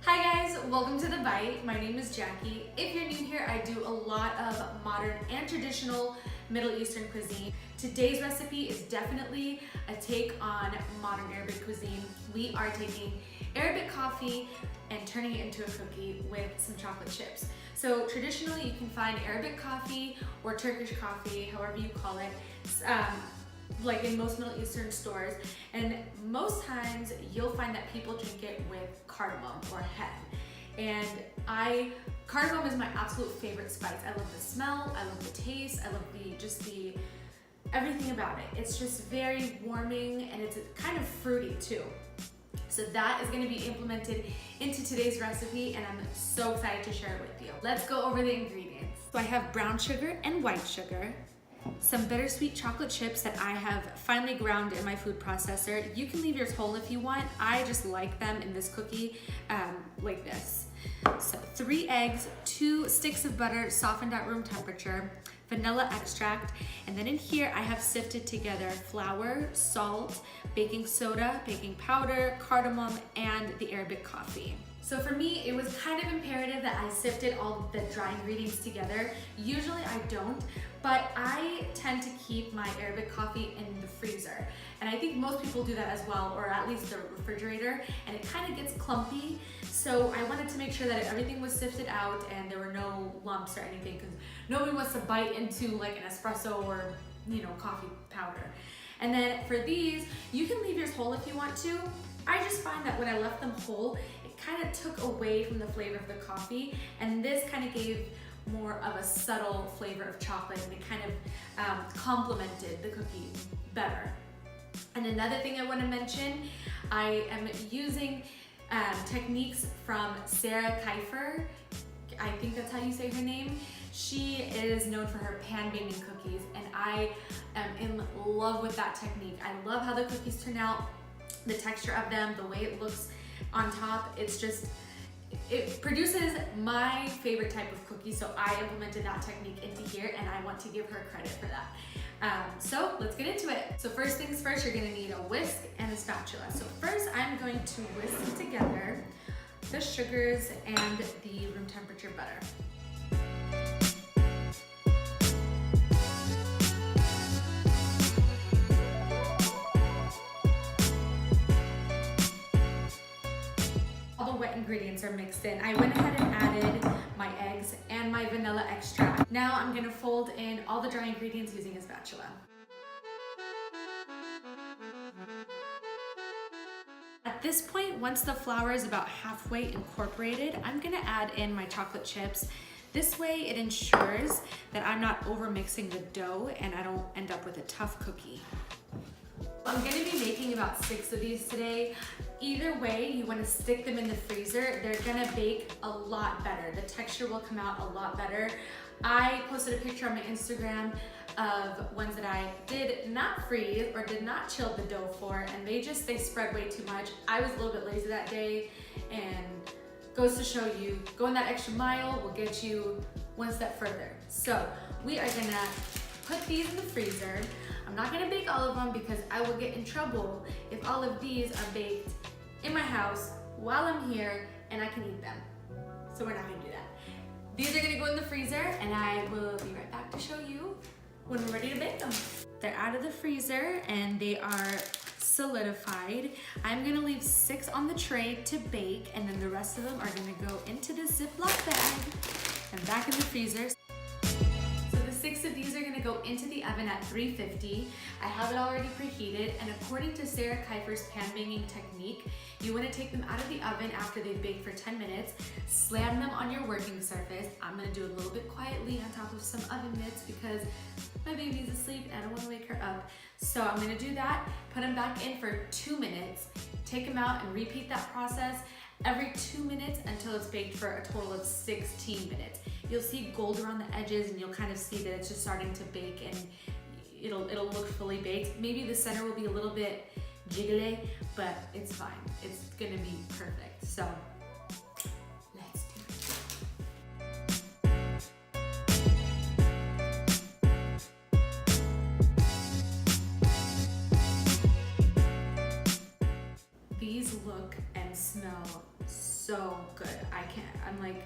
Hi guys, welcome to The Bite. My name is Jackie. If you're new here, I do a lot of modern and traditional Middle Eastern cuisine. Today's recipe is definitely a take on modern Arabic cuisine. We are taking Arabic coffee and turning it into a cookie with some chocolate chips. So traditionally you can find Arabic coffee or Turkish coffee, however you call it, like in most Middle Eastern stores, and most times you'll find that people drink it with cardamom or hen. And cardamom is my absolute favorite spice. I love the smell, I love the taste, I love the everything about it. It's just very warming and it's kind of fruity too. So that is going to be implemented into today's recipe and I'm so excited to share it with you. Let's go over the ingredients. So I have brown sugar and white sugar, some bittersweet chocolate chips that I have finely ground in my food processor. You can leave yours whole if you want. I just like them in this cookie like this. So 3 eggs, 2 sticks of butter softened at room temperature, vanilla extract, and then in here I have sifted together flour, salt, baking soda, baking powder, cardamom, and the Arabic coffee. So for me, it was kind of imperative that I sifted all the dry ingredients together. Usually I don't, but I tend to keep my Arabic coffee in the freezer. And I think most people do that as well, or at least the refrigerator, and it kind of gets clumpy. So I wanted to make sure that everything was sifted out and there were no lumps or anything, because nobody wants to bite into like an espresso or, coffee powder. And then for these, you can leave yours whole if you want to. I just find that when I left them whole, it kind of took away from the flavor of the coffee, and this kind of gave more of a subtle flavor of chocolate, and it kind of complemented the cookie better. And another thing I want to mention, I am using techniques from Sarah Kieffer. I think that's how you say her name. She is known for her pan baking cookies, and I am in love with that technique. I love how the cookies turn out, the texture of them, the way it looks on top. It produces my favorite type of cookie, so I implemented that technique into here, and I want to give her credit for that. So let's get into it. So first things first, you're gonna need a whisk and a spatula. So first I'm going to whisk together the sugars and the room temperature butter. Ingredients are mixed in. I went ahead and added my eggs and my vanilla extract. Now I'm gonna fold in all the dry ingredients using a spatula. At this point, once the flour is about halfway incorporated, I'm gonna add in my chocolate chips. This way it ensures that I'm not over mixing the dough and I don't end up with a tough cookie. I'm gonna be making about 6 of these today. Either way, you wanna stick them in the freezer. They're gonna bake a lot better. The texture will come out a lot better. I posted a picture on my Instagram of ones that I did not freeze or did not chill the dough for, and they spread way too much. I was a little bit lazy that day, and goes to show you, going that extra mile will get you one step further. So we are gonna put these in the freezer. I'm not gonna bake all of them because I will get in trouble if all of these are baked in my house while I'm here and I can eat them. So we're not gonna do that. These are gonna go in the freezer and I will be right back to show you when we're ready to bake them. They're out of the freezer and they are solidified. I'm gonna leave 6 on the tray to bake, and then the rest of them are gonna go into the Ziploc bag and back in the freezer. 6 of these are gonna go into the oven at 350. I have it already preheated, and according to Sarah Kieffer's pan baking technique, you wanna take them out of the oven after they've baked for 10 minutes, slam them on your working surface. I'm gonna do it a little bit quietly on top of some oven mitts because my baby's asleep and I don't wanna wake her up. So I'm gonna do that, put them back in for 2 minutes, take them out and repeat that process every 2 minutes until it's baked for a total of 16 minutes. You'll see gold around the edges and you'll kind of see that it's just starting to bake and it'll look fully baked. Maybe the center will be a little bit jiggly, but it's fine. It's gonna be perfect. So let's do it. These look and smell so so good. I'm like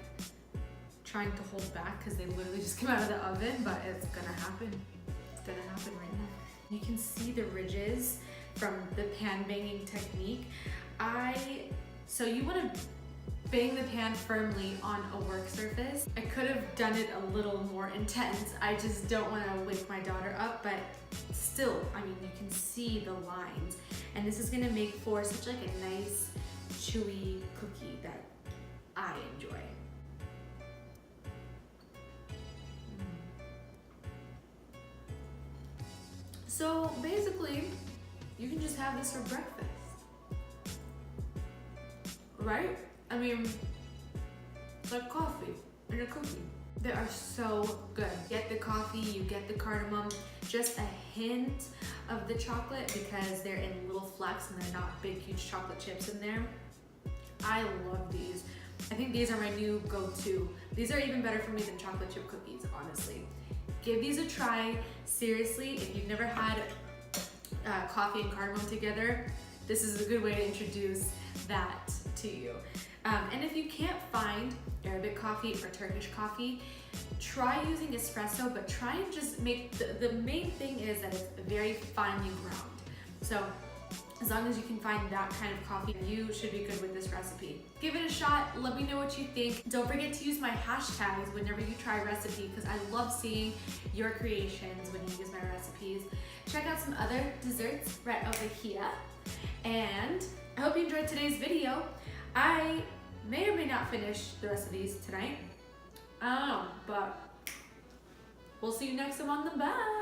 trying to hold back because they literally just came out of the oven, but it's gonna happen. It's gonna happen right now. You can see the ridges from the pan banging technique. So you wanna bang the pan firmly on a work surface. I could have done it a little more intense. I just don't wanna wake my daughter up, but still, I mean, you can see the lines. And this is gonna make for such like a nice, chewy cookie that I enjoy. So basically, you can just have this for breakfast, right? I mean, it's like coffee and a cookie. They are so good. Get the coffee, you get the cardamom, just a hint of the chocolate because they're in little flecks and they're not big, huge chocolate chips in there. I love these. I think these are my new go-to. These are even better for me than chocolate chip cookies, honestly. Give these a try. Seriously, if you've never had coffee and cardamom together, this is a good way to introduce that to you. And if you can't find Arabic coffee or Turkish coffee, try using espresso, but try and just make, the main thing is that it's very finely ground. So as long as you can find that kind of coffee, you should be good with this recipe. Give it a shot, let me know what you think. Don't forget to use my hashtags whenever you try a recipe because I love seeing your creations when you use my recipes. Check out some other desserts right over here. And I hope you enjoyed today's video. I may or may not finish the rest of these tonight. I don't know, but we'll see you next time on the bag.